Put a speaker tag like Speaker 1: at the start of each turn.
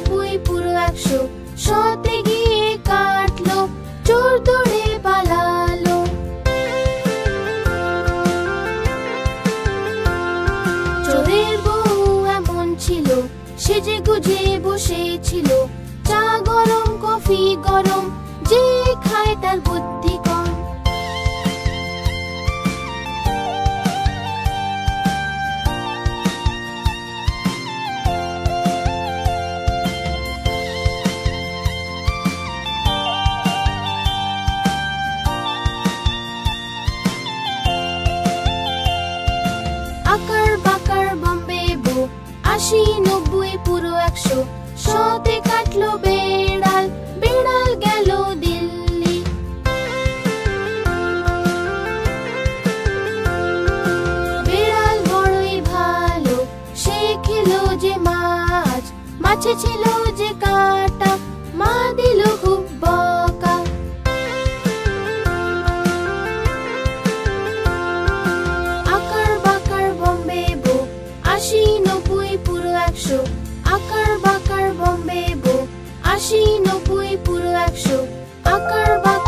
Speaker 1: 90 পুরো 100, 100 গিয়ে কাটলো, চোর দৌড়ে পালালো। চোরের বউ এমন ছিল, সেজে গুজে বসেছিল, চা গরম কফি গরম, যে খায় তার বুদ্ধি কম। আকার বাকার বম্বে বউ, 80 90 পুরো 100, 100 কাটলো বেড়াল, বেড়াল গেল দিল্লি। বেড়াল বড়ই ভালো, সে খেলো যে মাছ, মাছে ছিল যে কাঁটা, মা দিল খুব বকা। আকার বাকার বম্বে বউ, 80 90 পুরো 100, আকার বাকার বম্বে বউ, 80 90 পুরো 100, আকার বাকার